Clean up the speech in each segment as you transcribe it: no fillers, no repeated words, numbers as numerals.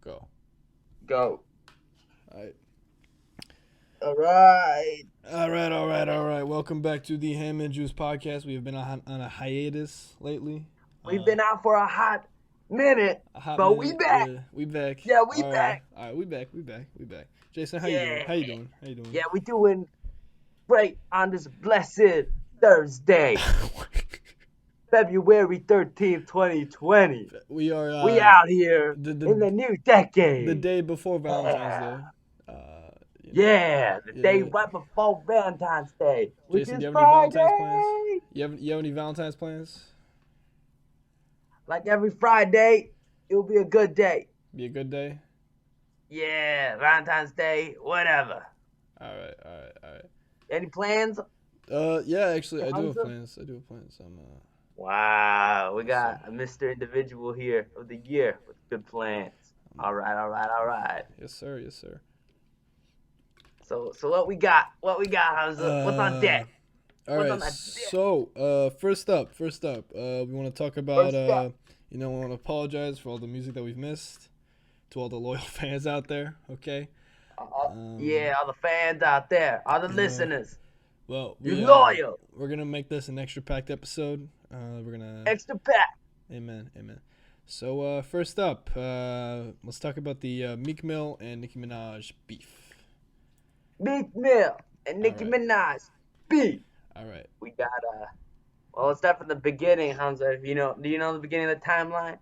Go. Go. All right. All right. All right. Welcome back to the Ham and Juice podcast. We have been on a hiatus lately. We've Uh, been out for a hot minute, a hot but we minute. back. Yeah, we back. Yeah, we All right. back. All right. We back. Jason, how you doing? Yeah. How you doing? How you doing? Yeah, we doing great on this blessed Thursday, February 13th, 2020. we are We out here the in the the new the decade. day before Valentine's Yeah. Day. Yeah, the day Yeah. right before Valentine's Day, which Jason, do is you have any Valentine's plans? Friday. You have any Valentine's plans? Like every Friday, it'll be a good day. Be a good day. Yeah, Valentine's Day, whatever. All right. Any plans, Yeah, actually, I do have Hamza? plans. I do have plans. Wow, we Yes, sir. got a Mr. Individual here of the year with good plans. All right, all right, all right. Yes, sir. Yes, sir. So what we got? What we got, Hamza? What's on Uh, deck? all What's right. on that deck? So, first up, we want to talk about, First up. we want to apologize for all the music that we've missed to all the loyal fans out there. Okay. Yeah, all the fans out there, all the You know, listeners, well, you loyal, we're gonna make this an extra packed episode. We're gonna, extra pack. amen. So, first up, let's talk about the Meek Mill and Nicki Minaj beef. Meek Mill and All Nicki right. Minaj. B. All right. We got Well, let's start from the beginning, Hamza. If you know, do you know the beginning of the timeline?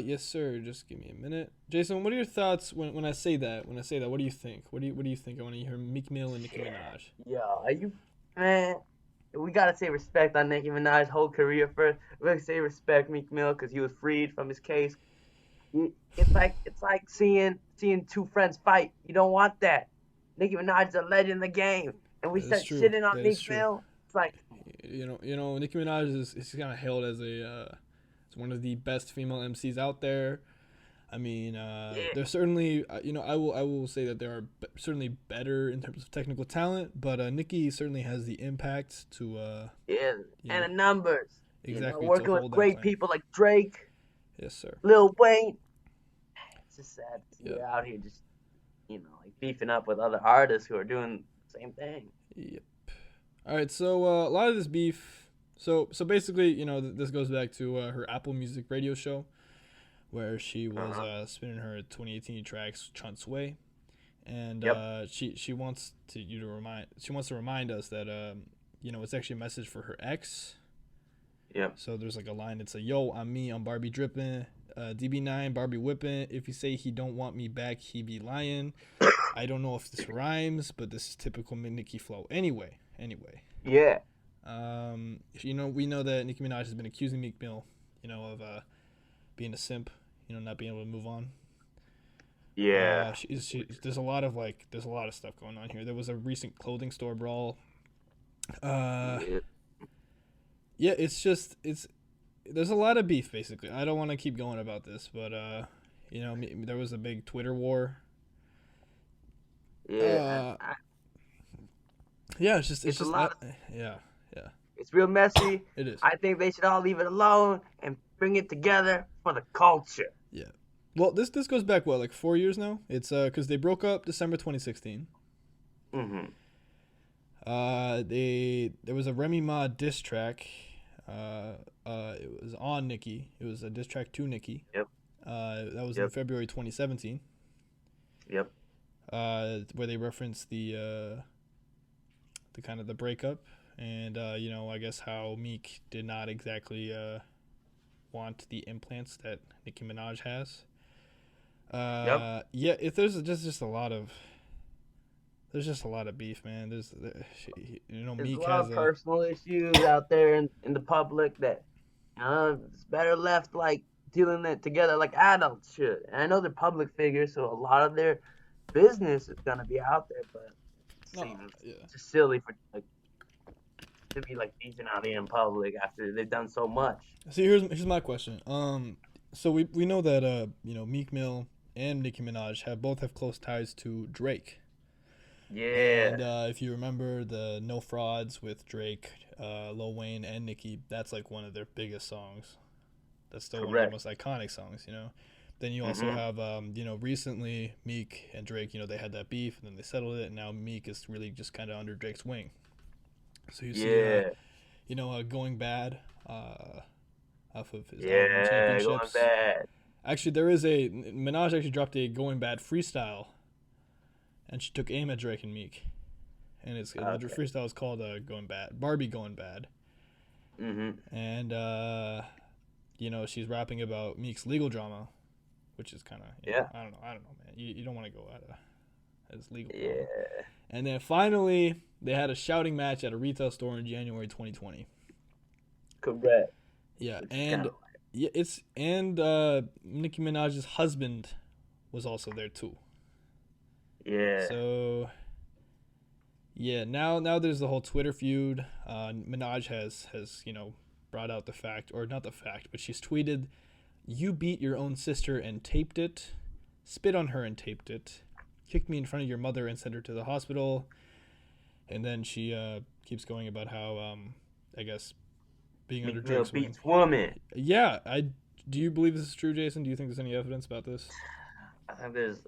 Yes, sir. Just give me a minute. Jason, what are your thoughts when I say that? When I say that, what do you think? What do you think? I want to hear Meek Mill and Nicki Yeah. Minaj. Yo, are you man? We gotta say respect on Nicki Minaj's whole career first. We gotta say respect Meek Mill because he was freed from his case. It's like seeing two friends fight. You don't want that. Nicki Minaj is a legend in the game, and we That is start true. shitting on That is Meek true. Mill. It's like, Nicki Minaj is kind of hailed as as one of the best female MCs out there. I mean, yeah, there's certainly, I will say that there are certainly better in terms of technical talent, but Nicki certainly has the impact to, yeah, you and know, the numbers. exactly to Working with hold that great claim. people like Drake, Yes, sir. Lil Wayne. It's just sad to see Yep. her out here just like beefing up with other artists who are doing the same thing. Yep. All right, so a lot of this beef. So basically, this goes back to her Apple Music radio show, where she was Uh-huh. spinning her 2018 tracks Chunt's Way, and Yep. she wants to remind us that it's actually a message for her ex. Yep. So there's like a line. It's a yo, I'm me, I'm Barbie dripping, DB9 Barbie whipping. If you say he don't want me back, he be lying. I don't know if this rhymes, but this is typical Nicki flow. Anyway. Yeah. We know that Nicki Minaj has been accusing Meek Mill, of being a simp, not being able to move on. Yeah. There's a lot of stuff going on here. There was a recent clothing store brawl. Uh, Yeah. yeah, there's a lot of beef basically. I don't want to keep going about this, but there was a big Twitter war. Yeah. Uh, yeah, it's It's a just lot. yeah, It's real messy. it is. I think they should all leave it alone and bring it together for the culture. Yeah. Well, this goes back like 4 years now. It's because they broke up December 2016. Mm-hmm. There was a Remy Ma diss track. It was on Nicki. It was a diss track to Nicki. Yep. That was in Yep. February 2017. Yep. Where they referenced the kind of the breakup, and I guess how Meek did not exactly want the implants that Nicki Minaj has. Yep. Yeah, if there's just a lot of beef, man. There's a Meek lot has of a personal issues out there in the public that it's better left like dealing it together like adults should. And I know they're public figures, so a lot of their business is gonna be out there, but it no, seems yeah. just silly for like to be like beefing out here in public after they've done so much. See, here's my question. So we know that Meek Mill and Nicki Minaj have close ties to Drake. Yeah. And if you remember the No Frauds with Drake, Lil Wayne, and Nicki, that's like one of their biggest songs. That's still one of their Correct. most iconic songs, Then you also Mhm. have, recently Meek and Drake, they had that beef and then they settled it, and now Meek is really just kind of under Drake's wing. So you see, Yeah. Going Bad, uh, off of his album Yeah. Going Championships. bad. Actually, there is a Minaj actually dropped a Going Bad freestyle, and she took aim at Drake and Meek, and the Okay. freestyle is called Going Bad, Barbie Going Bad, Mhm. and she's rapping about Meek's legal drama, which is kind of Yeah. I don't know, man. You don't want to go at his legal drama. Yeah. And then finally, they had a shouting match at a retail store in January 2020. Correct. Yeah, Which is kind and of yeah, Nicki Minaj's husband was also there too. yeah. So yeah, now there's the whole Twitter feud. Minaj has brought out the fact, or not the fact, but she's tweeted, "You beat your own sister and taped it, spit on her and taped it, kicked me in front of your mother and sent her to the hospital." And then she keeps going about how I guess being under Meek Mill Drake's wing. beats woman. Yeah, I do you believe this is true, Jason? Do you think there's any evidence about this? I think there's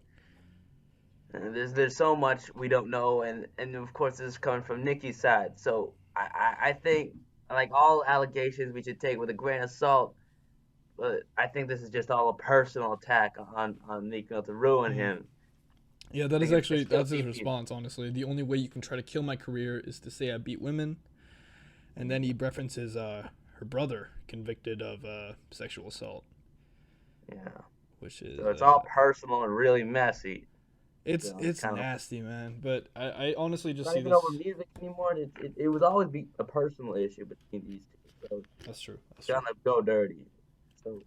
so much we don't know, and of course this is coming from Nicki's side. So I think like all allegations we should take with a grain of salt. But I think this is just all a personal attack on Meek Mill to ruin Mm. him. Yeah, I think they're still that's his beefing. response. Honestly, the only way you can try to kill my career is to say I beat women, and then he references her brother convicted of sexual assault, Yeah. which is So it's all personal and really messy. So it's it's kind of nasty, man. But I honestly just not see even over this. music anymore. It was always be a personal issue between these two. So That's true. it's That's true. gonna go dirty. So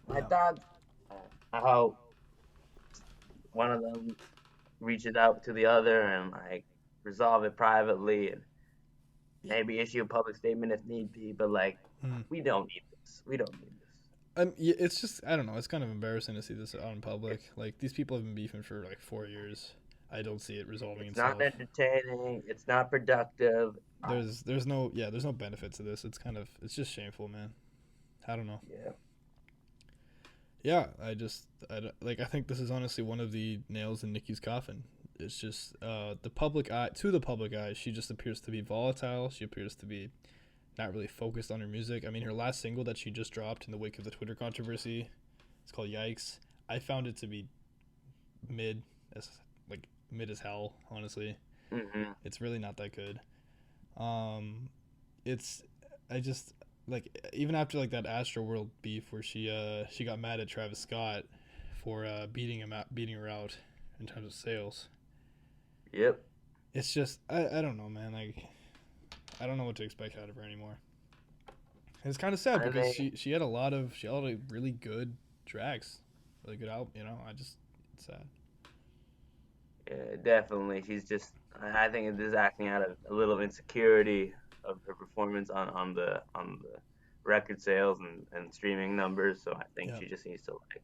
my Yeah. thoughts. I hope one of them reaches out to the other and like resolve it privately and maybe issue a public statement if need be. But like, Mm. we don't need this. We don't need this. Yeah, it's just I don't know. It's kind of embarrassing to see this out in public. Like these people have been beefing for like 4 years. I don't see it resolving It's not itself. entertaining. It's not productive. There's no benefit to this. It's just shameful, man. I don't know. Yeah. Yeah, I think this is honestly one of the nails in Nicki's coffin. It's just the public eye to the public eye. She just appears to be volatile. She appears to be not really focused on her music. I mean, her last single that she just dropped in the wake of the Twitter controversy, it's called "Yikes." I found it to be mid as mid as hell. Honestly, Hmm. it's really not that good. Um, it's I just even after that Astro World beef where she got mad at Travis Scott for beating her out in terms of sales. Yep. It's just I don't know, man. I don't know what to expect out of her anymore. And it's kind of sad I because mean, she had a lot of really good tracks, really good album. It's sad. yeah, definitely. She's just. I think it is acting out of a little insecurity of her performance on the record sales and streaming numbers. So I think Yeah, she just needs to like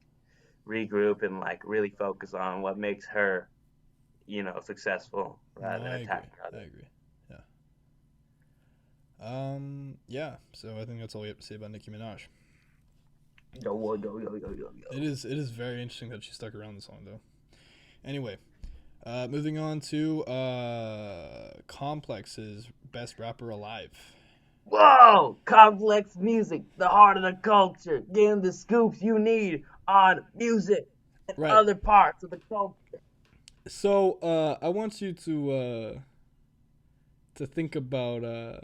regroup and like really focus on what makes her, successful no, rather than I agree. attacking I others. agree. Yeah. Yeah. So I think that's all we have to say about Nicki Minaj. Yo, yo, yo, yo, yo, yo. It is very interesting that she stuck around the song though. Anyway, moving on to Complex's best rapper alive. Whoa! Complex music, the heart of the culture, getting the scoops you need on music and Right. other parts of the culture. So I want you to think about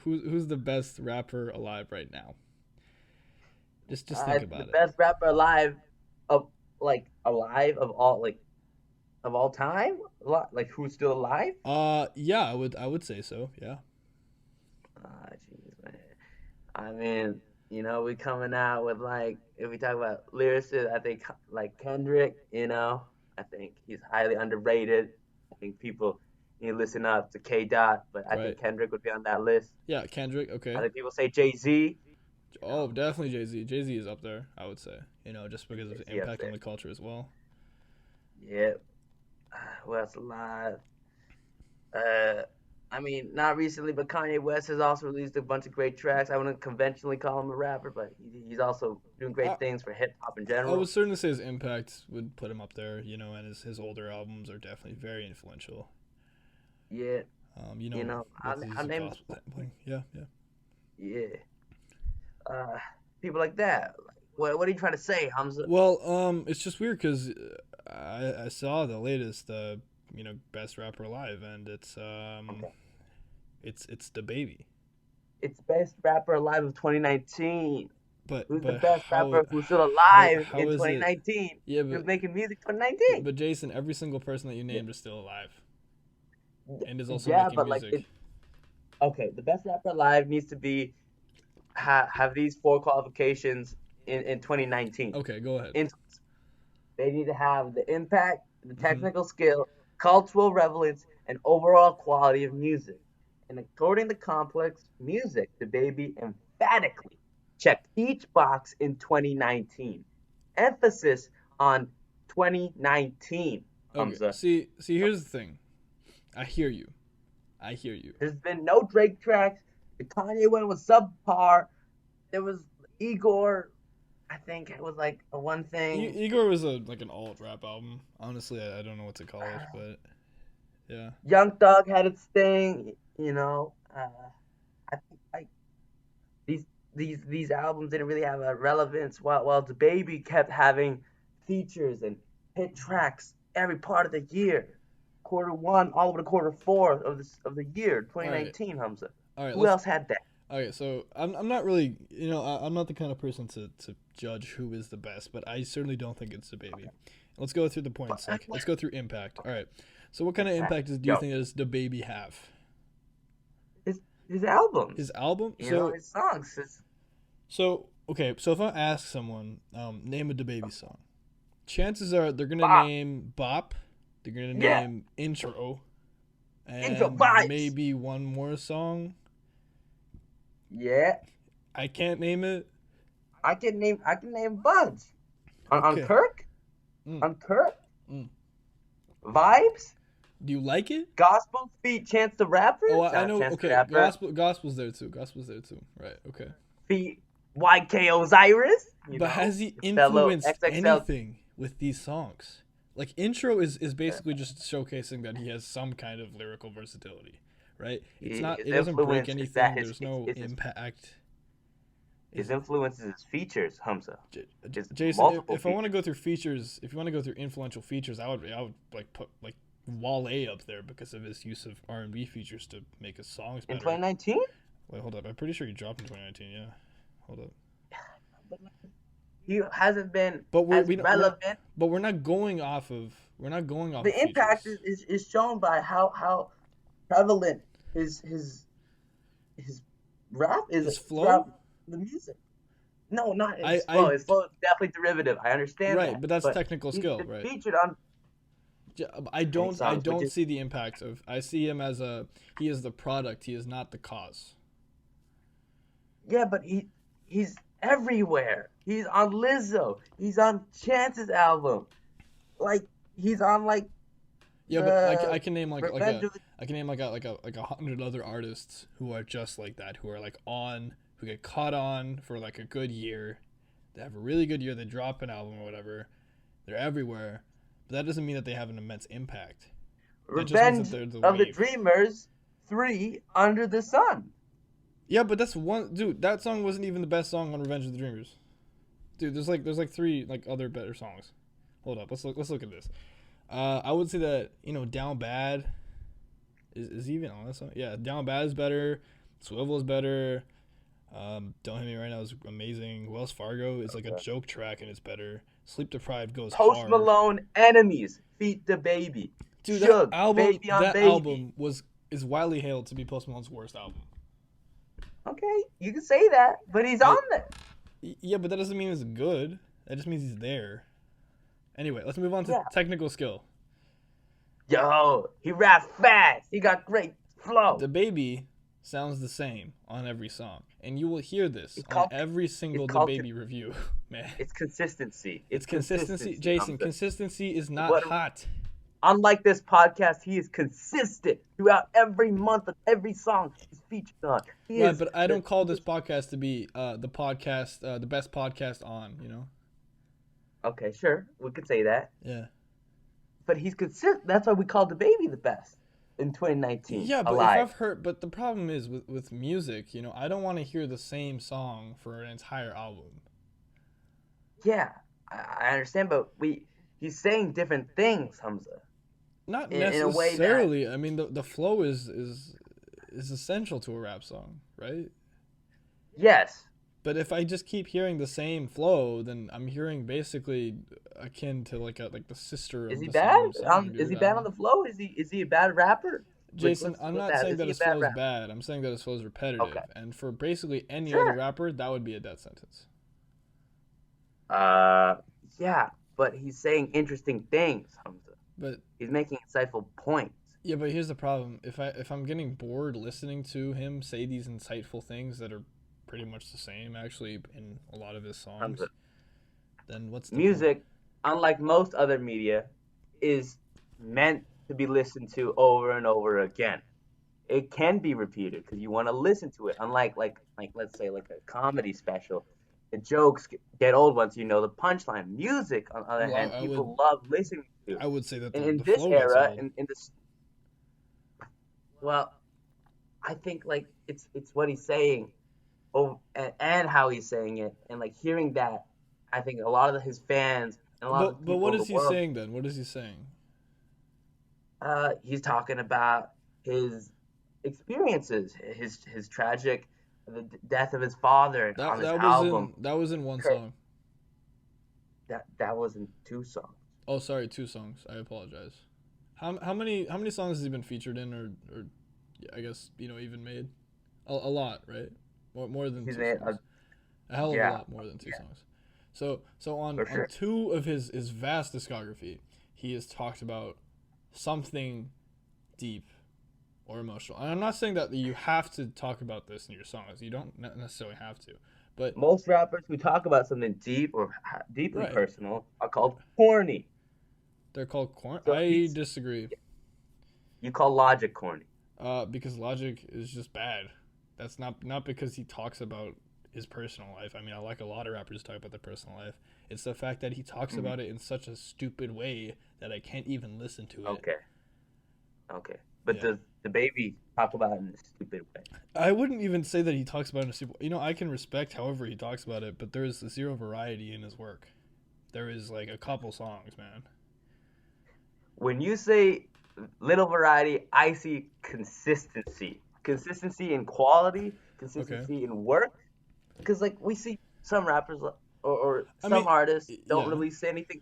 who's the best rapper alive right now. Just think The about it. best rapper alive of alive of all time? Like who's still alive? Yeah, I would say so. Yeah. Ah, jeez, man. I mean, we coming out with like if we talk about lyricists, I think like Kendrick. I think he's highly underrated. I think people need to listen up to K Dot, but I think Right. Kendrick would be on that list. Yeah, Kendrick. I Okay. think people say Jay Z. Oh, definitely Jay Z. Jay Z is up there. I would say. Just because of Jay his Z up impact on there. the culture as well. Yep. Who else alive? Uh, I mean, not recently, but Kanye West has also released a bunch of great tracks. I wouldn't conventionally call him a rapper, but he's also doing I, great things for hip hop in I would general. certainly say his impact would put him up there, you know, and his older albums are definitely very influential. Yeah, You you know, know, with I'll his name, gospel sampling. Yeah, yeah. yeah, uh, people like that. Like, what are you trying to say, Hamza? Well, it's just weird because I saw the latest, you know, best rapper alive, and Okay, it's DaBaby. it's best rapper alive of 2019. Who's the But best rapper who's still alive how in is it? 2019? Yeah, He was but making music 2019. Jason, every single person that you Yeah, named is still alive and is also yeah, making but like, music. okay, the best rapper alive needs to be have these four qualifications in 2019. Okay, go ahead. In They need to have the impact, the Hmm. technical skill, cultural relevance, and overall quality of music. And according to Complex Music, DaBaby emphatically checked each box in 2019. Emphasis on 2019, Okay, Hamza. see, here's the thing. I hear you. I hear you. There's been no Drake tracks. The Kanye one was subpar. There was Igor. I think it was like a one thing. Igor was a like an alt rap album. Honestly, I don't know what to call it, but yeah. Young Thug had its thing, you know. I think like these these albums didn't really have a relevance. While the baby kept having features and hit tracks every part of the year, quarter one all over to quarter four of the year All right, 2019. Hamza, all right. who Let's. else had that? Okay, so I'm not really, you know, I'm not the kind of person to judge who is the best, but I certainly don't think it's the baby. Let's go through the points. Like, let's go through impact. All right. So, what kind of impact do you Yo, think does the baby have? his albums, His album. you know, his songs. Okay. So if I ask someone, name a DaBaby song, chances are they're gonna Bop, name Bop, they're gonna yeah, name Intro, intro and vibes, maybe one more song. yeah. I can't name it. I can name Buds on Okay. Kirk, Mm, on Kirk mm. vibes. Do you like it? Gospel feat Chance the Rapper. Oh, I Shout out know. Chance the Okay, Rapper. gospel's there too. Gospel's there too. Right. Okay. Feat YK Osiris. You But know, has he fellow influenced XXL. anything with these songs? Like intro is basically just showcasing that he has some kind of lyrical versatility, right? It's not. His It doesn't break influence is that anything. There's no impact. his Is influence is his features, Hamza. His Jason? multiple If I want to features. go through features, if you want to go through influential features, I would like put like Wale up there because of his use of R&B features to make his songs In better. 2019? Wait, hold up. I'm pretty sure he dropped in 2019. Yeah. Hold up. He hasn't been But we're as we don't, relevant. we're not going off of The impact features. is shown by how prevalent his rap is His flow, throughout the music. No, not his flow. I His flow is definitely derivative. I understand right, that, but that's but technical he's skill, been right? featured on many I songs, which don't is see the impact of. I see him as he is the product. He is not the cause. yeah, but he's everywhere. He's on Lizzo. He's on Chance's album. Like he's on like Yeah, but the I can name Revenge of the I can name like 100 other artists who are just like that, who are like on, who get caught on for like a good year. They have a really good year. They drop an album or whatever. They're everywhere, but that doesn't mean that they have an immense impact. That just means that Revenge they're the of the wave. Dreamers 3 Under the Sun. Yeah, but that's one dude. That song wasn't even the best song on Revenge of the Dreamers. Dude, there's like three like other better songs. Hold up, let's look at this. I would say that Down Bad is even on this song. Yeah, Down Bad is better. Swivel is better. Don't Hit Me Right Now is amazing. Wells Fargo is like a joke track and it's better. Sleep Deprived goes Post hard. Malone Enemies feat DaBaby. Dude, Suge, Baby on that Baby. album is widely hailed to be Post Malone's worst album. Okay, you can say that, but he's I on there. Yeah, but that doesn't mean it's good. That just means he's there. Anyway, let's move on to Yeah. technical skill. Yo, he raps fast. He got great flow. DaBaby sounds the same on every song, and you will hear this It's on called every single it's called DaBaby review, man. it's consistency. It's consistency, Jason. Hamza. Consistency is not What hot. Unlike this podcast, he is consistent throughout every month of every song he's featured on. He Right, is but I don't call this podcast to be the best podcast on. You know. okay, sure, we could say that. Yeah. But he's consistent. That's why we called DaBaby the best in 2019. Yeah, but if Alive. I've heard, but the problem is with music, you know, I don't want to hear the same song for an entire album. Yeah, I understand, but he's saying different things, Hamza, Not in a way that necessarily. I mean, the flow is essential to a rap song, right? yes. But if I just keep hearing the same flow, then I'm hearing basically akin to like the sister Is of he the bad? same song, Is he dude. I bad don't on know. the flow? Is he a bad rapper? Jason, I'm Let's not ask, saying is that he a his bad flow is rapper? bad. I'm saying that his flow is Okay, repetitive, and for basically any other sure. rapper, that would be a death sentence. Uh, yeah, but he's saying interesting things, Hamza. But He's making insightful points. yeah, but here's the problem. If I'm getting bored listening to him say these insightful things that are pretty much the same actually in a lot of his songs, Hamza, then what's the point? music, unlike most other media, is meant to be listened to over and over again. It can be repeated because you want to listen to it. Unlike like let's say like a comedy special, the jokes get old once you know the punchline. Music, on the other Well, hand, I would people love listening to. I would say that And the in the this flow gets era, old. in this, well, I think like it's what he's saying, oh, and how he's saying it, and like hearing that, I think a lot of his fans and a lot of the But people what in the is he world, saying then? What is he saying? he's talking about his experiences, his tragic, the death of his father That on this that was album. in that was in one song. That was in two songs. Oh, sorry, two songs. I apologize. How many songs has he been featured in or yeah, I guess even made a lot, right? More than He's two made songs. A hell of a yeah, lot more than two yeah, songs. So on for on sure. two of his vast discography, he has talked about something deep or emotional. And I'm not saying that you have to talk about this in your songs. You don't necessarily have to. But Most rappers who talk about something deep or deeply right, personal are called corny. they're called corn. So I he's disagree. you call Logic corny. Because Logic is just bad. That's not because he talks about his personal life. I mean, I like a lot of rappers talk about their personal life. It's the fact that he talks Mhm. about it in such a stupid way that I can't even listen to it. Okay, okay. But Yeah. does the baby talk about it in a stupid way? I wouldn't even say that he talks about it in a stupid. I can respect however he talks about it, but there is zero variety in his work. There is like a couple songs, man. When you say little variety, I see consistency. Consistency in quality, Okay. consistency in work. Because like we see some rappers or I some mean, artists don't yeah, release anything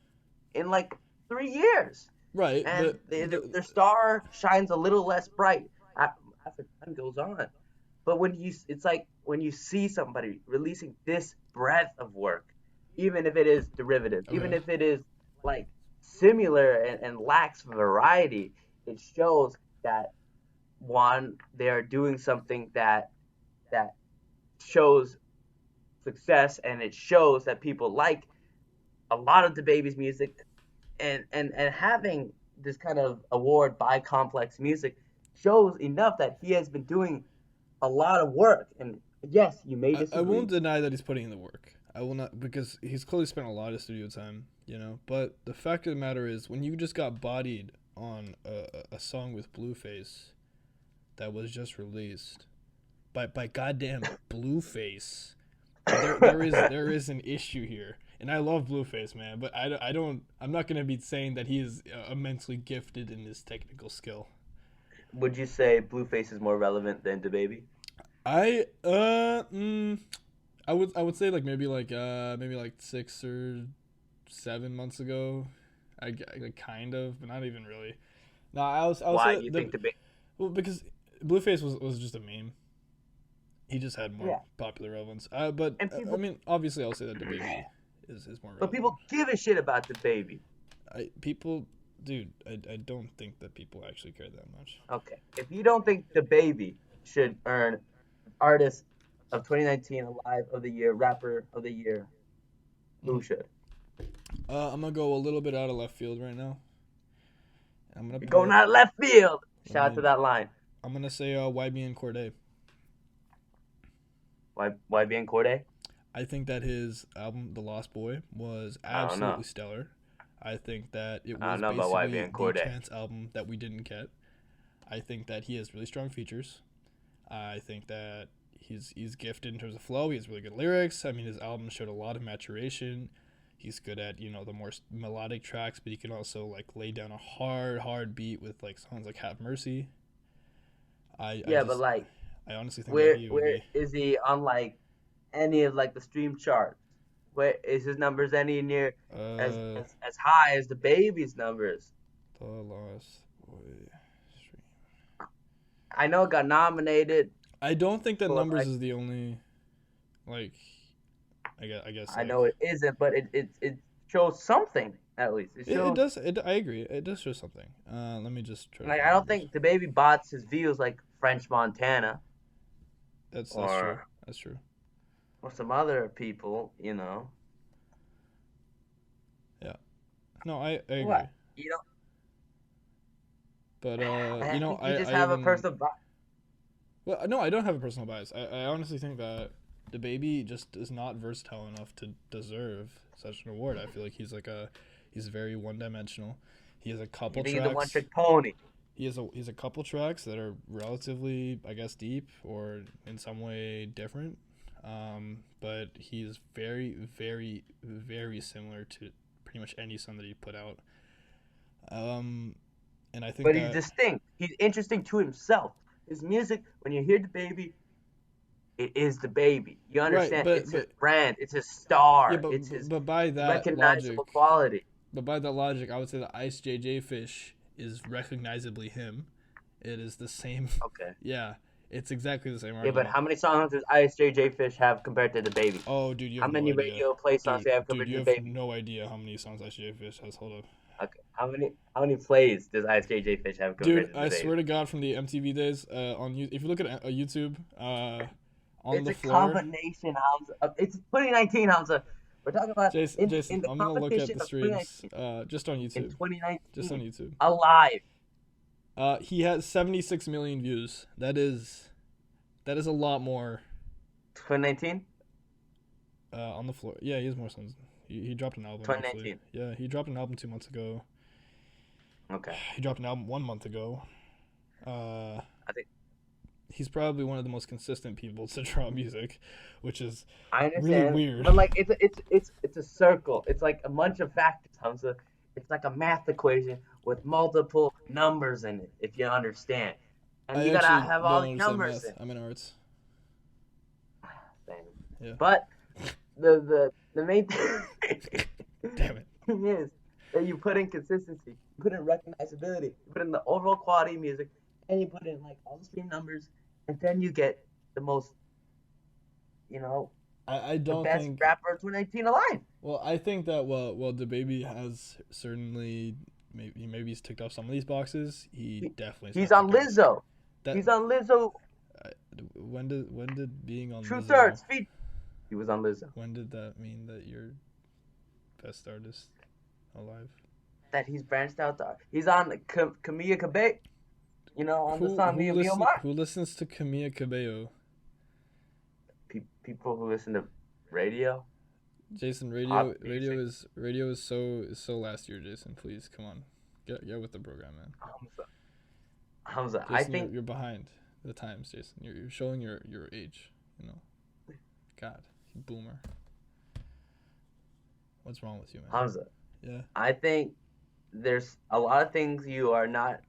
in like 3 years, right, and but the their star shines a little less bright as the time goes on. But it's like when you see somebody releasing this breadth of work, even if it is derivative, even okay. if it is like similar and lacks variety, it shows that one, they are doing something that shows success, and it shows that people like a lot of the baby's music, and having this kind of award by Complex Music shows enough that he has been doing a lot of work. And yes, you may I won't disagree. deny that he's putting in the work. I will not because he's clearly spent a lot of studio time, But the fact of the matter is, when you just got bodied on a song with Blueface that was just released by goddamn Blueface, there is an issue here. And I love Blueface, man, but I don't. I'm not gonna be saying that he is immensely gifted in his technical skill. Would you say Blueface is more relevant than DaBaby? I uh mm, I would say maybe like 6 or 7 months ago. Like kind of, but not even really. No, I would Why say do you the think DaBaby? well because Blueface was just a meme. He just had more Yeah, popular relevance. But and I people, mean, obviously, I'll say that DaBaby is more but relevant. people give a shit about DaBaby. Dude, I don't think that people actually care that much. Okay, if you don't think DaBaby should earn Artist of 2019, Alive of the Year, Rapper of the Year, who Mhm. should? I'm gonna go a little bit out of left field right now. I'm gonna You're going put. out of left field. Let Shout out to me. that line. I'm gonna say YB and Cordae. Why being Corday? I think that his album, The Lost Boy, was I don't know. absolutely stellar. I think that it I was don't know about why basically being the Corday. Chance album that we didn't get. I think that he has really strong features. I think that he's gifted in terms of flow. He has really good lyrics. I mean, his album showed a lot of maturation. He's good at the more melodic tracks, but he can also like lay down a hard beat with like songs like Have Mercy. Yeah, but like, I honestly think that where he would where be. is he on like any of like the stream charts? Where is his numbers any near Uh, as high as the baby's numbers? The Lost Boy. I know it got nominated I don't think that for numbers like is the only like I guess I like know it isn't, but it shows something at least. It it shows does I agree. It does show something. Let me just try to like find I the don't numbers. think the baby bots his views like French Montana That's true. or That's true. some other people, you know. Yeah. No, I agree. What? You know, But I think you just I have a even personal bias. well no, I don't have a personal bias. I honestly think that DaBaby just is not versatile enough to deserve such an award. I feel like he's very one dimensional. He has a You couple think he's a one tracks. trick pony? He's a couple tracks that are relatively, I guess, deep or in some way different. But he's very similar to pretty much any song that he put out. And I think But he's that distinct. He's interesting to himself. His music, when you hear the baby, it is the baby. You right, understand? It's his brand. It's his star. yeah, It's his but by that recognizable logic, quality. I would say that Ice JJ Fish is recognizably him. It is the same. Okay. Yeah, it's exactly the same Yeah, but argument. how many songs does ISJJ Fish have compared to the baby? Oh, dude, you How have no many idea. radio play songs do you have Dude, compared you to the have baby? no idea how many songs ICJ Fish has. Hold up. Okay. How many plays does ISJJ Fish have compared Dude, to the I baby? swear to God, from the MTV days, if you look at YouTube, on It's the a floor, combination, Hamza. It's 2019, Hamza. We're talking about Jason, in the I'm gonna look at competition the of streams, 2019. just on In YouTube, just on 2019, YouTube. alive. He has 76 million views. That is a lot more. 2019. On the floor. Yeah, he has more songs. He dropped an album actually. 2019. Yeah, he dropped an album 2 months ago. Okay. He dropped an album 1 month ago. I think He's probably one of the most consistent people to drop music, which is I really understand, weird. but like it's a circle. It's like a bunch of factors, Hamza. It's like a math equation with multiple numbers in it, if you understand. And I you gotta actually have all don't the understand numbers math. in. I'm in arts. Same. Yeah. But the main Damn it. thing is that you put in consistency, you put in recognizability, you put in the overall quality of music, and you put in like all the stream numbers, and then you get the most, you know, I the don't best think. rapper of 2019 alive. Well, I think that well, DaBaby has certainly maybe he's ticked off some of these boxes. He definitely. He's on Lizzo. That He's on Lizzo. uh, when did being on True Lizzo? Thirds feat. He was on Lizzo. When did that mean that you're best artist alive? That he's branched out. He's on Camilla Cabello. You know, on the song Me and Omar. Who listens to Camilla Cabello? People who listen to radio. Jason, Pop music. radio is so last year. Jason, please come on, get with the program, man. Hamza, Jason, I think you're behind the times, Jason. You're showing your age. You know, God, you boomer. What's wrong with you, man? Hamza. Yeah. I think there's a lot of things you are not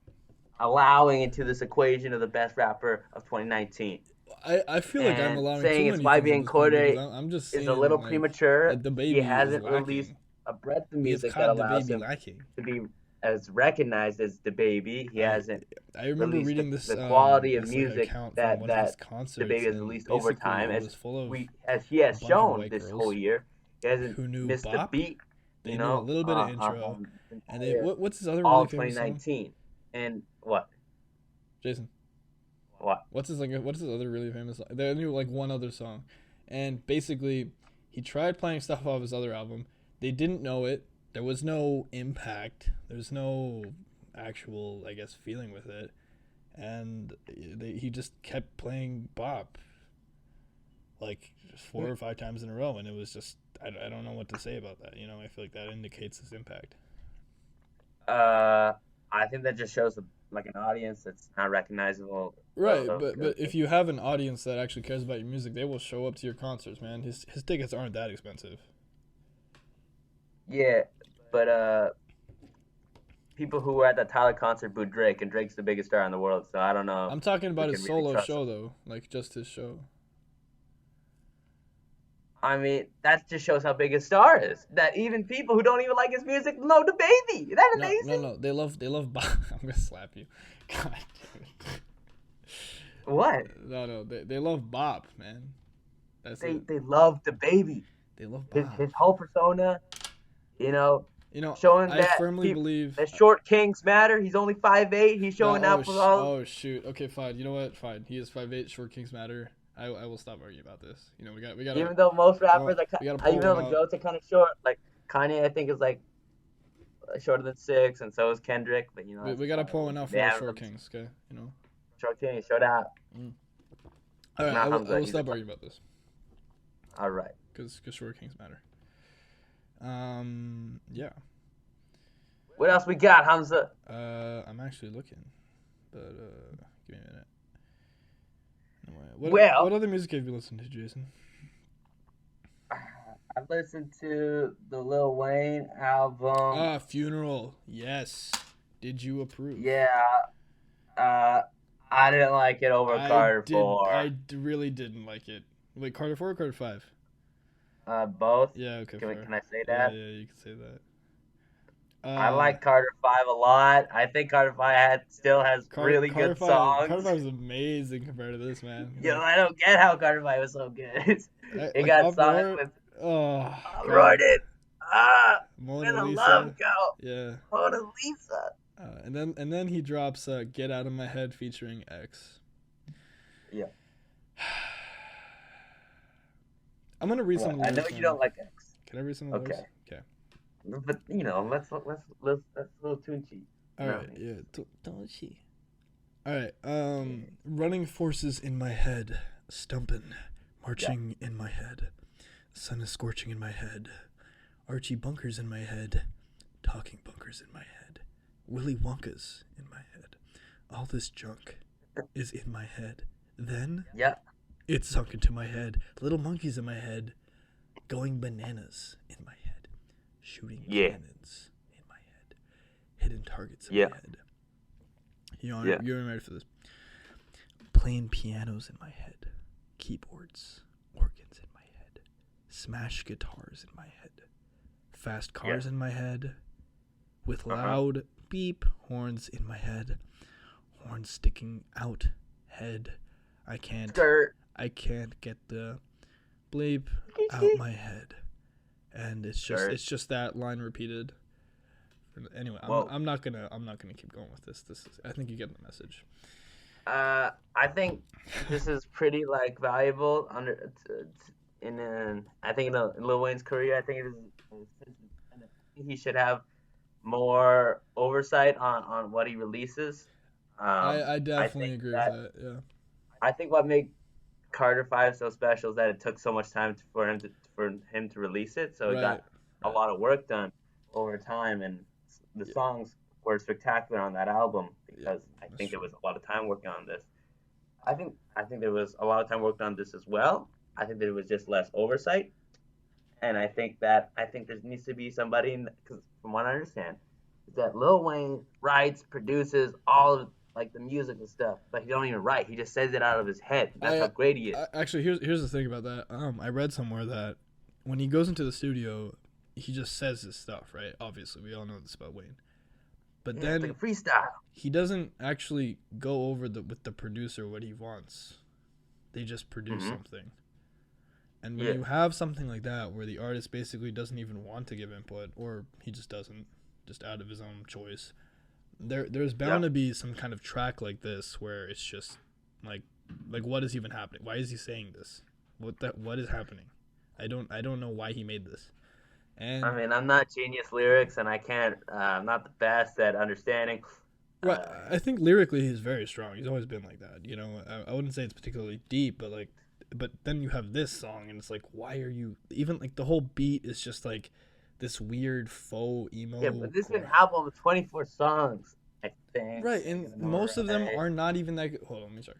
allowing into this equation of the best rapper of 2019. I feel like I'm And allowing saying too it's many things YB at and this point because Cordae I'm just is saying a little like premature. that the He baby hasn't is released lacking. a breadth of We have music caught that the allows baby him lacking. to be as recognized as DaBaby. He hasn't I remember released reading the quality of this like music account that from one of his the concerts, baby has and released over basically time, it was full of as he has a bunch of shown white this girls whole year. He hasn't who knew missed a bop. beat, They knew a little bit of intro, and they what's his other all really famous song? 2019. And what? Jason, What? what's his other really famous song? They knew like one other song, and basically he tried playing stuff off his other album. They didn't know it. There was no impact. There's no actual, I guess, feeling with it, and he just kept playing bop like 4 or 5 times in a row, and it was just I don't know what to say about that. I feel like that indicates his impact. I think that just shows like an audience that's not recognizable. Right, but if you have an audience that actually cares about your music, they will show up to your concerts, man. His tickets aren't that expensive. Yeah, but people who were at that Tyler concert booed Drake, and Drake's the biggest star in the world. So I don't know. I'm talking about We his can really solo trust show him. though, like just his show. I mean, that just shows how big his star is. That even people who don't even like his music know DaBaby. Is that No, no, amazing? no. They love bop. I'm gonna slap you. God. What? No. They love bop, man. That's it. They love DaBaby. They love His bop. his whole persona, you know, showing I that firmly believe. that short kings matter. He's only 5'8". He's showing out for all. Oh shoot. Okay, fine. You know what? Fine. He is 5'8". Short kings matter. I will stop arguing about this. We got. Even though most rappers we gotta are, pull even though one the out. goats are kind of short, like Kanye, I think is like shorter than 6, and so is Kendrick. But We gotta pull one out for our short kings, okay? Short king, showed out. All right, Not I Hamza, will he's stop arguing about this All right. because short kings matter. Yeah. What else we got, Hamza? I'm actually looking, but give me a minute. Well, what other music have you listened to, Jason? I listened to the Lil Wayne album. Funeral. Yes. Did you approve? Yeah. I didn't like it over Carter 4. I really didn't like it. Wait, Carter 4 or Carter 5? Both. Yeah, okay, Can I say that? Yeah, you can say that. I like Carter 5 a lot. I think Carter 5 still has really good songs. Carter 5 is amazing compared to this, man. I don't get how Carter 5 was so good. It got songs with RODDY. Where the love go? Yeah. Mona Lisa. And then he drops "Get Out of My Head" featuring X. Yeah. I'm gonna read some. I know you don't like X. Can I read some of the lyrics? Okay. But let's a little tune cheat. All right. Yeah. Don't she? All right. Running forces in my head, stumping, marching in my head. Sun is scorching in my head. Archie bunkers in my head. Talking bunkers in my head. Willy Wonka's in my head. All this junk is in my head. Then it sunk into my head. Little monkeys in my head. Going bananas in my head. Shooting cannons in my head. Hidden targets in my head. You're ready for this. Playing pianos in my head. Keyboards. Organs in my head. Smash guitars in my head. Fast cars in my head. With loud beep horns in my head. Horns sticking out. Head. I can't get the bleep out my head. And it's just that line repeated. Anyway, I'm not gonna keep going with this. I think you get the message. I think this is pretty valuable in Lil Wayne's career. I think he should have more oversight on what he releases. I definitely agree with that. Yeah. I think what made Carter 5 so special is that it took so much time for him to release it, so it got a lot of work done over time, and the songs were spectacular on that album because I think there was a lot of time working on this. I think there was a lot of time worked on this as well. I think there was just less oversight, and I think there needs to be somebody, because from what I understand, is that Lil Wayne writes, produces all of the music and stuff, but he don't even write. He just says it out of his head. That's how great he is. Actually, here's the thing about that. I read somewhere that when he goes into the studio, he just says this stuff, right? Obviously, we all know this about Wayne. But then it's like a freestyle. He doesn't actually go over with the producer what he wants. They just produce something. And when you have something like that where the artist basically doesn't even want to give input, or he just doesn't, just out of his own choice, there's bound to be some kind of track like this where it's just like what is even happening? Why is he saying this? What is happening? I don't know why he made this. I And mean, I'm not genius lyrics, and I can't. I'm not the best at understanding. right, Uh, I think lyrically he's very strong. He's always been like that. You know, I wouldn't say it's particularly deep, but like, but then you have this song, and it's like, why are you even like the whole beat is just like this weird faux yeah, emo but this is an core. album of 24 songs, I think. Right, I and get the number most of them right. are not even that good. Hold on, let me check.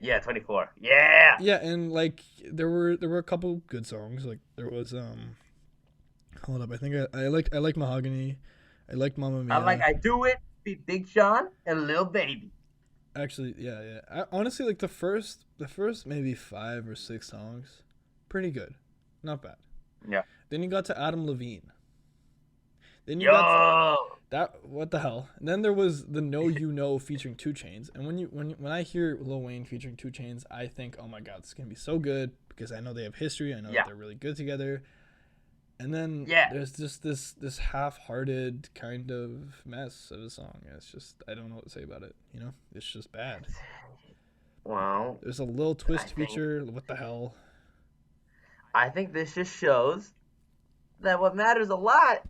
Yeah, 24. Yeah. Yeah, and like there were a couple good songs. Like there was hold up, I think I liked Mahogany, I liked Mamma I like Mia. I Do It, Big Sean, and Lil Baby. Actually, yeah, yeah. Honestly, like the first maybe 5 or 6 songs, pretty good, not bad. Yeah. Then you got to Adam Levine. Then you got Yo. that. What the hell? And then there was the No You Know featuring Two Chains. And when I hear Lil Wayne featuring Two Chains, I think, oh my god, this is gonna be so good because I know they have history. I know that Yeah. they're really good together. And then Yeah. there's just this half-hearted kind of mess of a song. It's just I don't know what to say about it. You know, it's just bad. Well, There's a little I twist think feature. What the hell? I think this just shows that what matters a lot,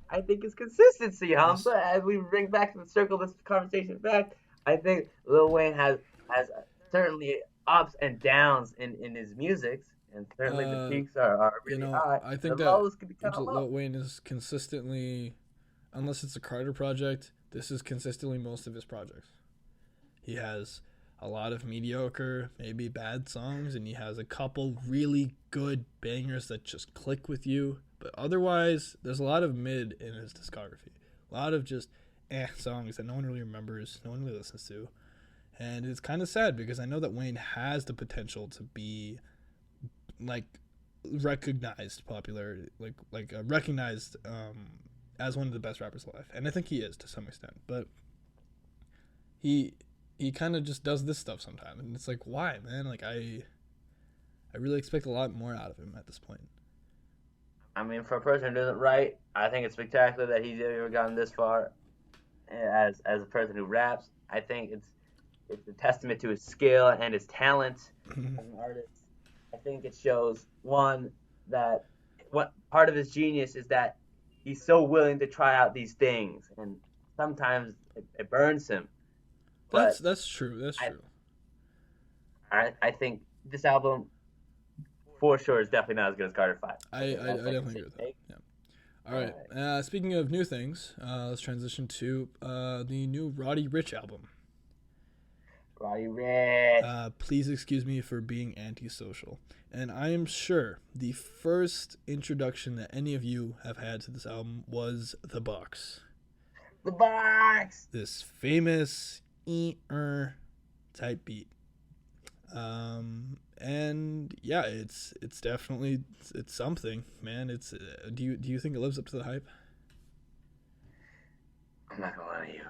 I think, is consistency, Yes. Hamza. As we bring back to the circle this conversation back, I think Lil Wayne has certainly ups and downs in his music, and certainly the Uh, peaks are you really know, high. I The think that lows can be kind of low. Lil Wayne is consistently, unless it's a Carter project, this is consistently most of his projects. He has a lot of mediocre, maybe bad songs, and he has a couple really good bangers that just click with you. But otherwise, there's a lot of mid in his discography. A lot of just songs that no one really remembers, no one really listens to. And it's kind of sad because I know that Wayne has the potential to be like recognized popularity, recognized as one of the best rappers alive, and I think he is to some extent. But he he kind of just does this stuff sometimes, and it's like, why, man? Like I really expect a lot more out of him at this point. I mean, for a person who doesn't write, I think it's spectacular that he's ever gotten this far as a person who raps. I think it's a testament to his skill and his talent as an artist. I think it shows one that what part of his genius is that he's so willing to try out these things, and sometimes it burns him. But That's true. That's I true. I think this album for sure is definitely not as good as Carter Five. I I I, think I that's like a definitely agree safe with that. take. Yeah. All All right. right. Speaking of new things, let's transition to the new Roddy Rich album. Roddy Rich. Please excuse me for being antisocial. And I am sure the first introduction that any of you have had to this album was The Box. The box. This famous type beat. And yeah, it's definitely it's something, man. It's do you think it lives up to the hype? I'm not gonna lie to you.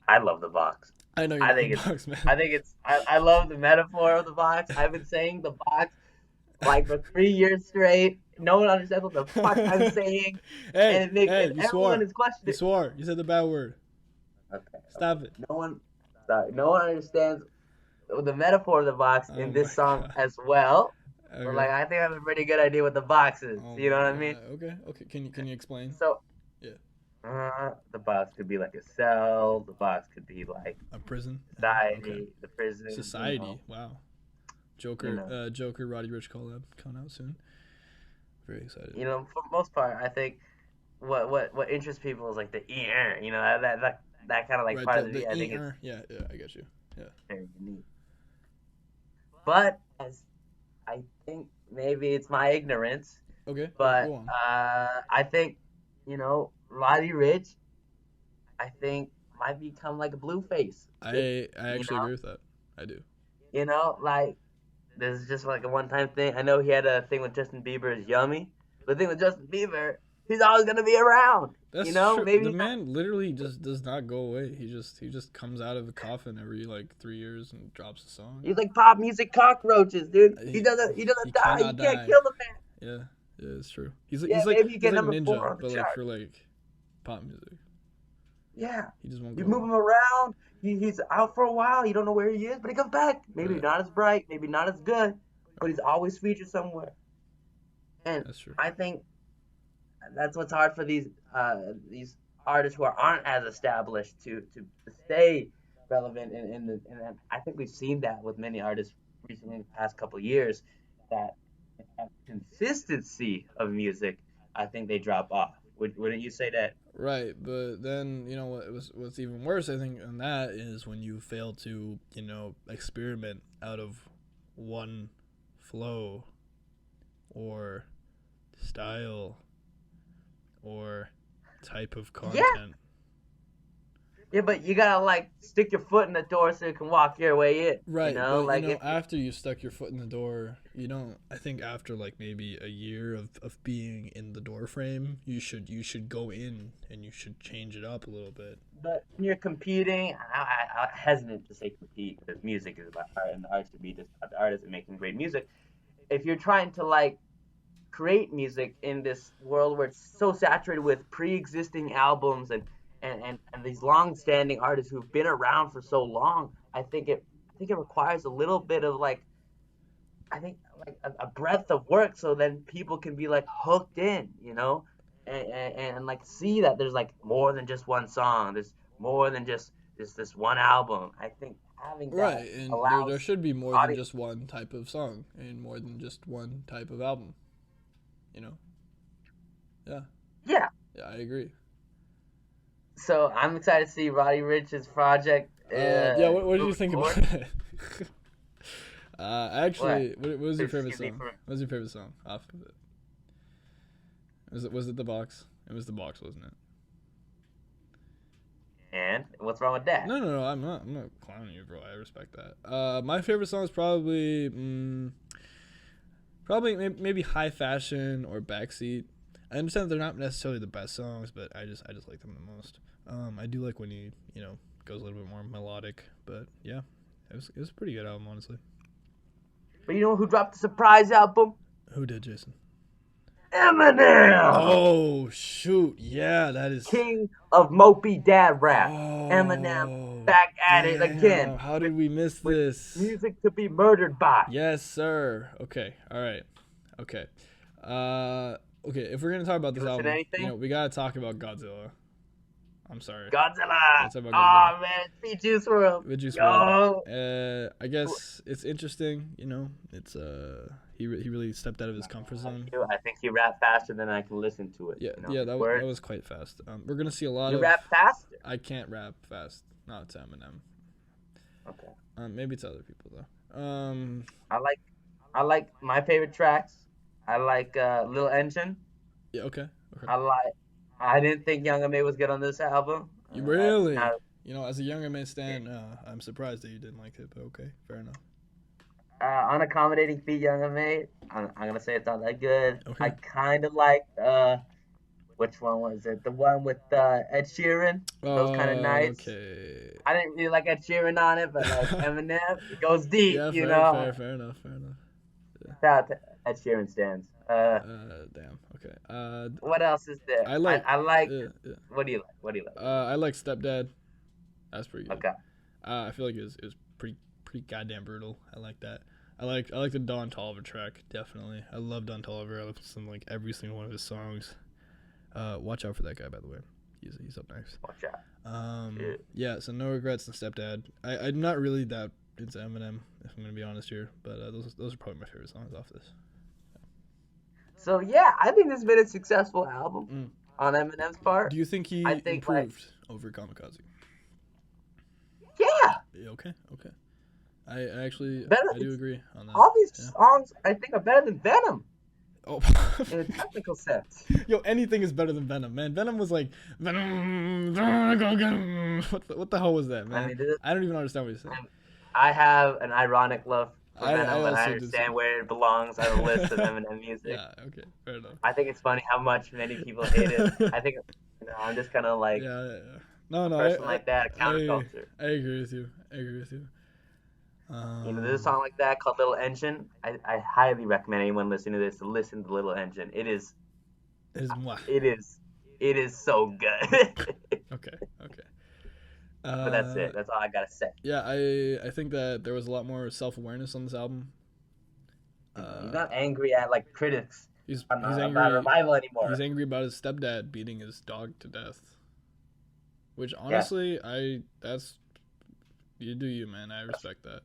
I love the box. I know you I love think The it's Box, man. I think it's I love the metaphor of the box. I've been saying the box like for 3 years straight. No one understands what the fuck I'm saying, and Hey, it makes hey, and you everyone swore. is You questioning. swore. You said the bad word. Okay, okay. Stop it. No one, sorry, no one understands the metaphor of the box Oh in my this song god. as well. But like, Okay. I think I have a pretty good idea what the box is. Oh You know my what I mean? god. Okay. Okay. Can you explain? So, Yeah. the box could be like a cell. The box could be like A prison. Okay. society, the prison. Society. Wow. You know. Joker, Roddy Rich collab coming out soon. Very excited. For the most part, I think what interests people is like the ear, that kind of like Right. part of The the. I think it's yeah, I get you. Yeah. very unique. But as I think maybe it's my ignorance, Okay. but Go on. I think Roddy Rich, I think might become like a Blueface. I You actually know, agree with that. I do. like this is just like a one-time thing. I know he had a thing with Justin Bieber is yummy. But the thing with Justin Bieber, he's always gonna be around. That's true. Maybe The he's not. man literally just does not go away. He just comes out of a coffin every like 3 years and drops a song. He's like pop music cockroaches, dude. He He doesn't he he doesn't die. You cannot can't die. kill the man. Yeah, yeah, it's true. He's Yeah, maybe you he's get like number four Ninja, on the but like chart. for like pop music. Yeah. He just won't You go move away. him around. He's out for a while. You don't know where he is, but he comes back. Maybe Right. not as bright, maybe not as good, but he's always featured somewhere. And That's true. I think that's what's hard for these artists who aren't as established to stay relevant in the and I think we've seen that with many artists recently in the past couple of years that consistency of music, I think they drop off. Wouldn't you say that? Right, but then what's even worse, I think, than that is when you fail to experiment out of one flow or style or type of Yeah, content. yeah, but you gotta like stick your foot in the door so you can walk your way in. You Right, know, but like if after you stuck your foot in the door, I think after like maybe a year of being in the door frame, you should go in and you should change it up a little bit. but when you're competing, I'm hesitant to say compete because music is about art and the art should be just about the artist and making great music. If you're trying to like create music in this world where it's so saturated with pre-existing albums and these long-standing artists who've been around for so long, I think it requires a little bit of like I think like a breadth of work so then people can be like hooked in, and like see that there's like more than just one song, there's more than just this one album. I think having that Right, and there allows should be more than audience. just one type of song and more than just one type of album. You know? Yeah, Yeah, yeah, I agree. so I'm excited to see Roddy Rich's project Yeah. What did you moving think about forward. it? What? Actually, what was your favorite Excuse me song? for What was your favorite song off of it? Was it the box? It was the box, wasn't it? and what's wrong with that? No. I'm not clowning you, bro. I respect that. My favorite song is probably maybe High Fashion or Backseat. I understand they're not necessarily the best songs, but I just like them the most. I do like when he goes a little bit more melodic, but yeah, it was a pretty good album, honestly. But you know who dropped a surprise album? Who did, Jason? Eminem, Oh shoot, yeah, that is. king of mopey dad rap. Eminem Oh back at it again damn! How with did we miss with this? music to be murdered by. Yes, sir. Okay, all right, okay. Okay. If we're gonna talk about You this listen to album, anything? we gotta talk about Godzilla. I'm sorry. Godzilla. Let's talk about Godzilla. Oh man, see Juice WRLD. With Juice WRLD. Yo. I guess it's interesting. It's he really stepped out of his comfort zone. I think you rap faster than I can listen to it. Yeah, You know, yeah, his that words. was quite fast. We're gonna see a lot You of. rap faster. I can't rap fast. Not to Eminem. Okay. Maybe to other people though. I like I like my favorite tracks. I like Lil Engine. Yeah. Okay. Okay. I like. I didn't think Young M.A was good on this album. You That's really? not. As a younger man stan, I'm surprised that you didn't like it, but okay, fair enough. Unaccommodating feat Young M.A. I'm gonna say it's not that good. I Okay. kind of like which one was it? The one with Ed Sheeran. That was kind of nice. Okay. I didn't really like Ed Sheeran on it, but like Eminem, it goes deep, Yeah, you fair, know. fair, fair enough, fair enough. Shout out to Ed Sheeran stands. Damn. Okay. What else is there? I I, like. I like. Yeah. What do you like? What do you like? I like Stepdad. That's pretty good. Okay. I feel like it was pretty goddamn brutal. I like that. I like the Don Toliver track, definitely. I love Don Toliver. I listen to like every single one of his songs. Watch out for that guy, by the way. He's up next. Watch out. Yeah. So no regrets and Stepdad. I'm not really that into Eminem, if I'm gonna be honest here, but those are probably my favorite songs off this. So yeah, I think this has been a successful album Mm. on Eminem's part. Do you think he I think like improved over Kamikaze? yeah, Yeah, okay. I actually better. I do agree on that. All these Yeah. songs I think are better than Venom Oh, in a technical sense. yo, anything is better than Venom, man. Venom was like Venom. Go get him. What the hell was that, man? I mean, this, I don't even understand what you said. I have an ironic love for I Venom, but I also do understand too. where it belongs on the list of Eminem music. Yeah, okay, fair enough. I think it's funny how much many people hate it. I think I'm just kind of like Yeah. No, a person like that, a I counterculture. agree with you. There's a song like that called Little Engine. I highly recommend anyone listening to this to listen to Little Engine. It is It is moi. it is so good. Okay. But that's it. That's all I gotta say. Yeah, I think that there was a lot more self-awareness on this album. He's not angry at like critics He's about angry. revival anymore. He's angry about his stepdad beating his dog to death. Which Yeah, honestly, that's you do you, man. I respect that.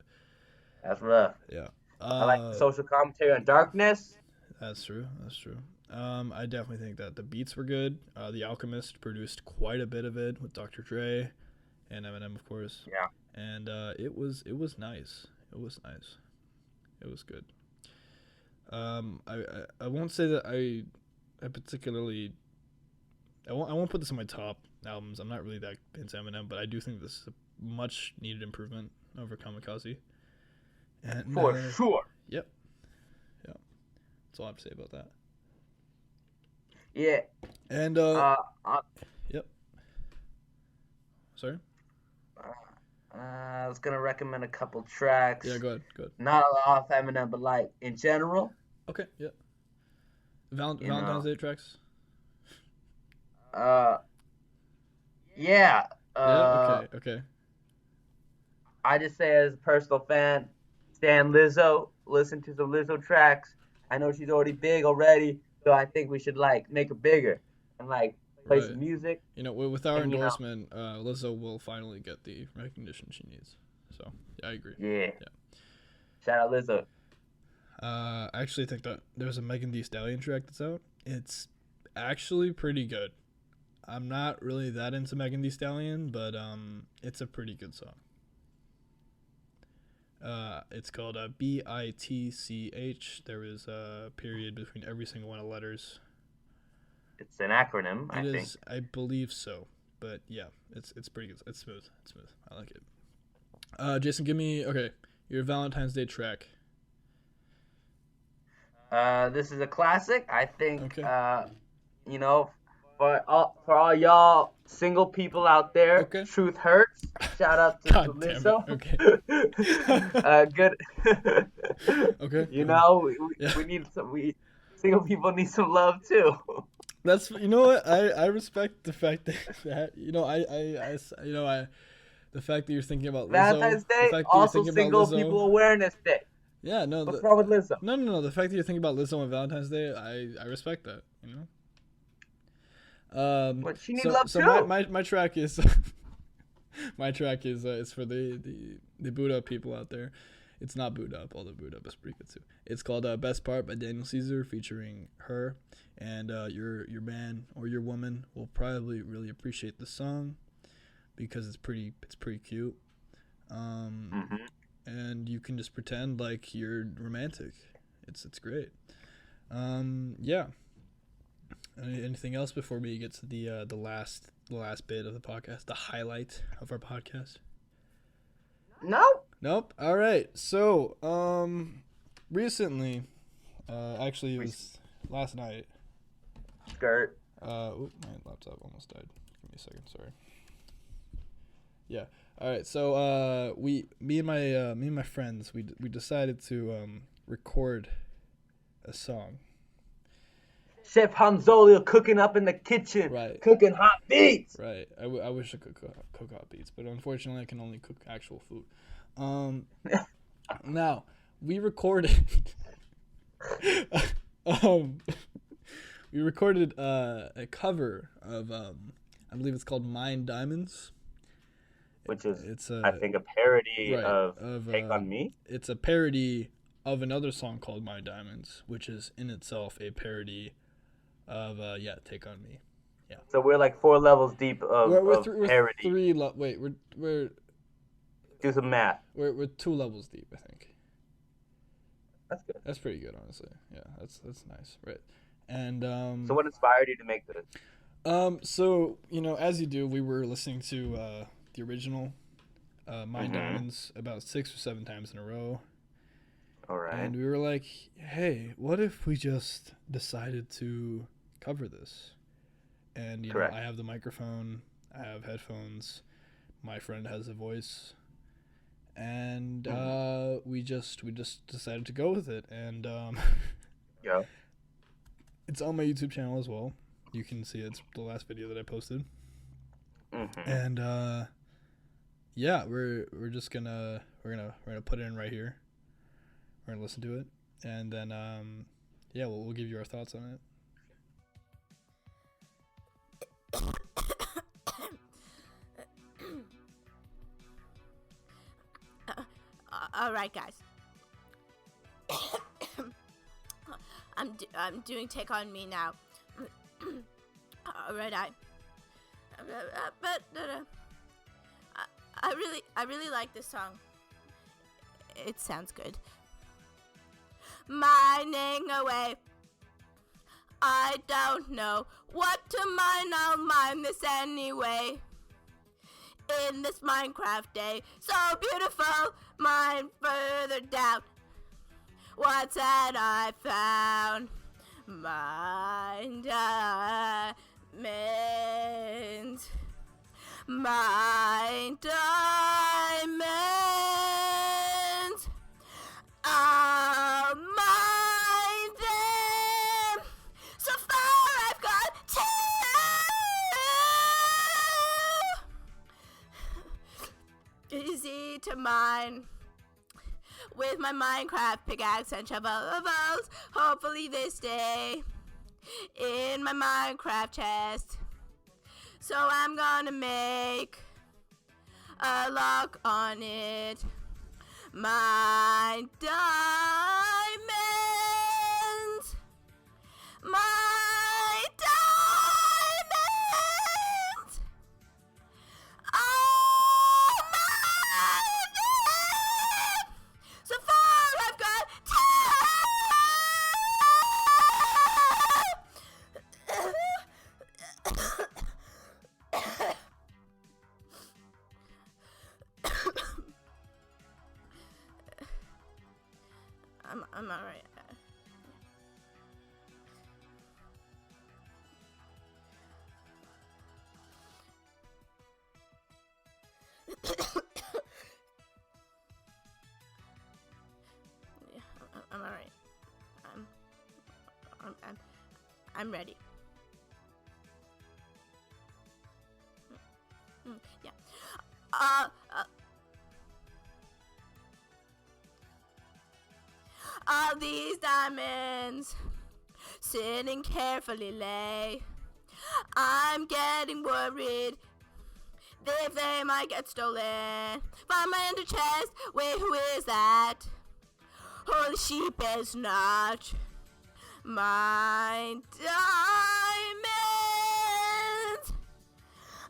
that's rough. Yeah. I like the social commentary on darkness. That's true. That's true. I definitely think that the beats were good. The Alchemist produced quite a bit of it with Dr. Dre and Eminem, of course. Yeah. And it was nice. It was nice. It was good. I won't say that I particularly I won't put this in my top albums. I'm not really that into Eminem, but I do think this is a much needed improvement over Kamikaze. And For sure. Yep. Yeah. That's all I have to say about that. Yeah. And yep. Sorry. I was gonna recommend a couple tracks. Yeah, go ahead. Not a lot of Eminem, but like in general. Okay. Yeah. Valentine's Day tracks. Yeah. Yeah. Okay. I just say as a personal fan, stan Lizzo. Listen to some Lizzo tracks. I know she's already big already, so I think we should like make her bigger and like play some music. You know, with our endorsement, Lizzo will finally get the recognition she needs. So yeah, I agree. Yeah. Shout out Lizzo. I actually think that there's a Megan Thee Stallion track that's out. It's actually pretty good. I'm not really that into Megan Thee Stallion, but it's a pretty good song. It's called BITCH. There is a period between every single one of the letters. It's an acronym, I think. I believe so. But yeah, it's pretty good. It's smooth. I like it. Jason, give me your Valentine's Day track. This is a classic. I think you know, for all y'all single people out there, Truth Hurts. Shout out to Lizzo. Okay. Good. Okay. You know, we need single people need some love too. That's what I respect the fact that the fact that you're thinking about Lizzo. Valentine's Day, also Single People Awareness Day. Yeah, no. What's wrong with Lizzo? No. The fact that you're thinking about Lizzo on Valentine's Day, I respect that. But she needs love too. So my track is is for the boot up people out there. It's not boot up, although boot up is pretty good too. It's called Best Part by Daniel Caesar, featuring her, and your man or your woman will probably really appreciate the song because it's pretty cute. And you can just pretend like you're romantic. It's great. Yeah. Anything else before we get to the last bit of the podcast, the highlight of our podcast? Nope. All right. So, recently, actually it was last night. Skirt. My laptop almost died. Give me a second. Sorry. Yeah. All right. So, me and my friends, we decided to record a song. Chef Hanzolio cooking up in the kitchen, cooking hot beats. Right. I wish I could cook hot beats, but unfortunately I can only cook actual food. Now, we recorded a cover of I believe it's called Mine Diamonds. Which is I think a parody of Take On Me. It's a parody of another song called My Diamonds, which is in itself a parody of Take On Me. Yeah. So we're like 4 levels deep of parody. We're do some math. We're 2 levels deep, I think. That's good. That's pretty good, honestly. Yeah, that's nice, right? And so what inspired you to make this? So as you do, we were listening to the original My Diamonds about 6 or 7 times in a row. All right. And we were like, hey, what if we just decided to cover this? And I have the microphone, I have headphones, my friend has a voice, and we just decided to go with it. And yeah, it's on my YouTube channel as well. You can see it's the last video that I posted. And yeah, we're gonna put it in right here. We're gonna listen to it, and then Yeah, we'll give you our thoughts on it. All right, guys. I'm doing Take on Me now. Red Eye. But I really like this song. It sounds good. Mining away. I don't know what to mine. I'll mine this anyway. In this Minecraft day, so beautiful. Mine further down. What's that I found? Mine diamonds. Mine diamonds. I'll mine them. So far I've got two. Easy to mine. With my Minecraft pickaxe and shovels, hopefully they stay in my Minecraft chest. So I'm gonna make a lock on it. My diamonds, my diamonds, oh my them. So far I've got I'm alright. Yeah, I'm alright. I'm ready. Yeah. All these diamonds sitting carefully lay. I'm getting worried if they might get stolen. Find my ender chest. Wait, who is that? Holy sheep is not my diamonds.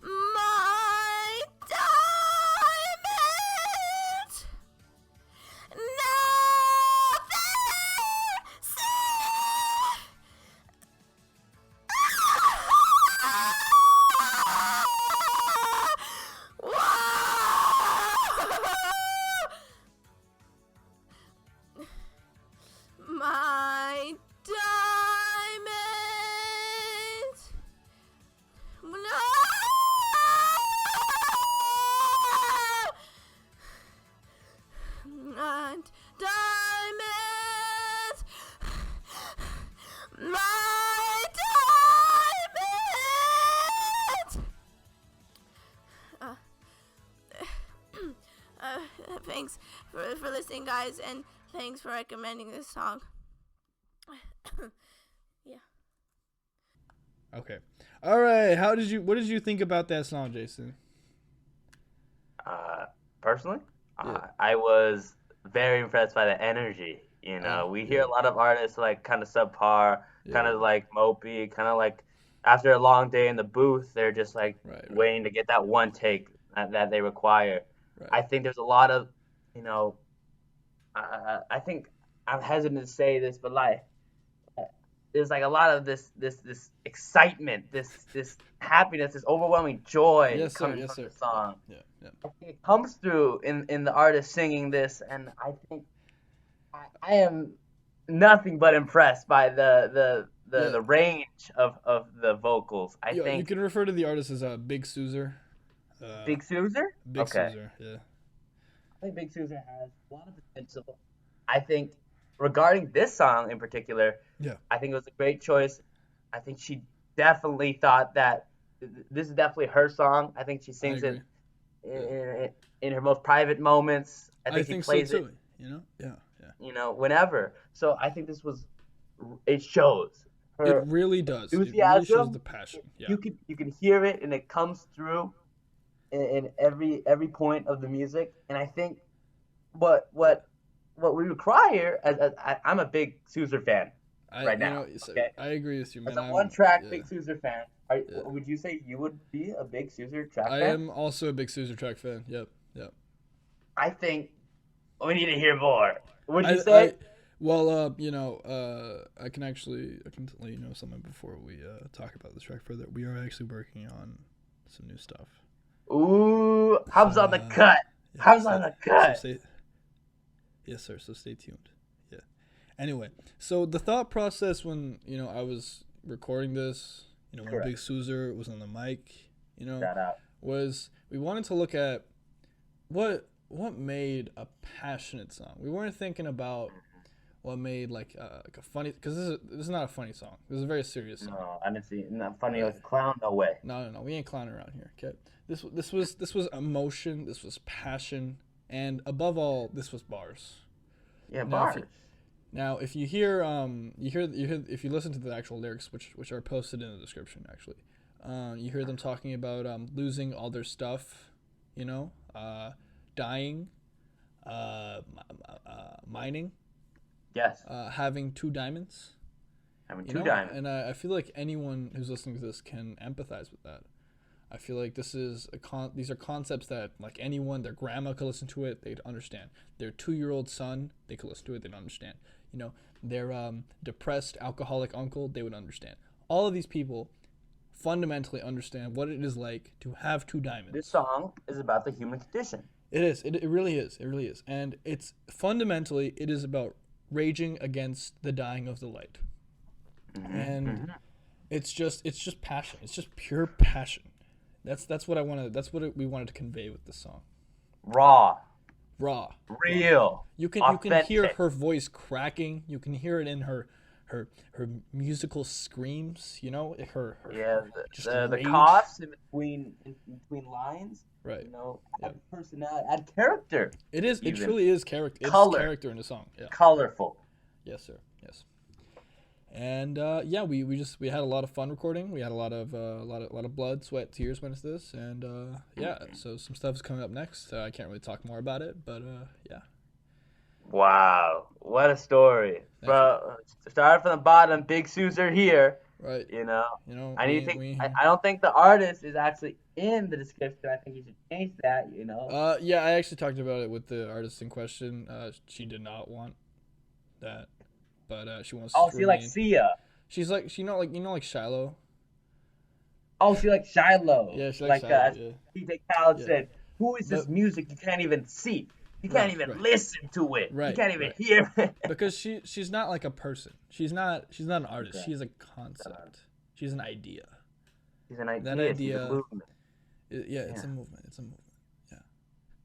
My diamonds. My diamonds. No. And diamonds. My diamonds. Thanks for listening, guys, and thanks for recommending this song. Yeah. Okay. All right. What did you think about that song, Jason? Personally, Yeah. I was very impressed by the energy. You know, we hear yeah. a lot of artists like kind of subpar, kind Yeah. of like mopey, kind of like after a long day in the booth, they're just like Right. waiting to get that one take that they require. Right. I think there's a lot of, you know, I think I'm hesitant to say this, but like there's like a lot of this excitement, this happiness, this overwhelming joy Yes, sir. coming Yes, from sir. the song. Yeah. Yeah. I think it comes through in the artist singing this, and I think I am nothing but impressed by Yeah. the range of the vocals. I Yeah. You think can refer to the artist as Big Suzer. Big Suzer. Big Okay, Suzer. Yeah. I think Big Suzer has a lot of potential. I think regarding this song in particular, Yeah. I think it was a great choice. I think she definitely thought that this is definitely her song. I think she I sings agree. it Yeah. in her most private moments. I I think she think so plays it, too. You know. Yeah. Yeah. whenever. So I think this was it shows. It Her really does. It really shows enthusiasm, the passion. Yeah. you can hear it, and it comes through in every point of the music. And I think what we require, I'm a big Suzer fan right now. Okay, I agree with you, man. as a one track yeah. Big Suzer fan, would you say you would be a big Suzer track I fan? am also a big Suzer track fan. Yep. I think we need to hear more. What do you say? I can let you know something before we talk about this track further. We are actually working on some new stuff. Ooh, Hub's on the cut. Yeah, Hub's on the cut. Yes, sir. So stay tuned. Yeah. Anyway, so the thought process when I was recording this, when Big Suzer was on the mic, Shoutout. was we wanted to look at what made a passionate song. We weren't thinking about what made like a funny, because this is not a funny song. This is a very serious song. No, I didn't see it. Not funny like a clown. No way. No. We ain't clowning around here. Okay. This was emotion. This was passion, and above all, this was bars. Yeah, bars. Now, if you hear if you listen to the actual lyrics, which are posted in the description, actually, you hear them talking about losing all their stuff, dying, mining. Yes. Having two diamonds. Diamonds. And I feel like anyone who's listening to this can empathize with that. I feel like these are concepts that like anyone, their grandma could listen to it, they'd understand. Their 2-year-old son, they could listen to it, they'd understand. Their depressed alcoholic uncle, they would understand. All of these people fundamentally understand what it is like to have two diamonds. This song is about the human condition. It is. It really is. It really is. And it's fundamentally, it is about raging against the dying of the light. And it's just passion. It's just pure passion. That's what we wanted to convey with this song. Raw, Raw. real. You can hear her voice cracking. You can hear it in her musical screams. The coughs in between lines. Right. Add personality, add character. It is. Even. It truly is character. It's character in the song. Yeah. Colorful. Yes, sir. Yes. And we had a lot of fun recording. We had a lot of blood, sweat, tears went into this, and so some stuff is coming up next. I can't really talk more about it, but yeah. Wow, what a story, bro! Started from the bottom, Big Suzer here. Right. I don't think the artist is actually in the description. I think you should change that. I actually talked about it with the artist in question. She did not want that. But she wants. She likes Sia. She's like like Shiloh. Oh, she likes Shiloh. Yeah, she likes Shiloh. DJ Khaled said, "Who is this music you can't even see? You can't even listen to it. You can't even hear it." Because she's not like a person. She's not an artist. Okay. She's a concept. She's an idea. She's an idea. That idea. It's a movement. It's a movement. It's a movement. Yeah.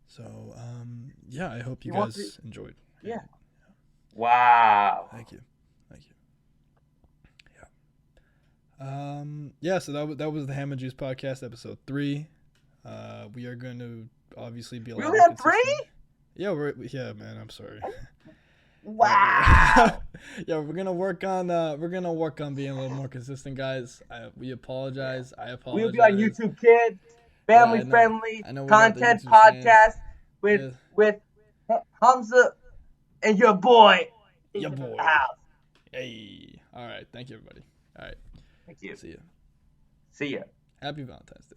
So I hope you guys enjoyed. Yeah. Wow. Thank you. Yeah. So that was the Ham and Juice podcast, episode 3. We are going to obviously be a lot more consistent. 3? Yeah, man. I'm sorry. Wow. Yeah, we're gonna work on being a little more consistent, guys. We apologize. I apologize. We'll be on YouTube Kids, family friendly content podcast with Hamza. And your boy. House. Hey. All right. Thank you, everybody. All right. Thank you. See ya. See ya. Happy Valentine's Day.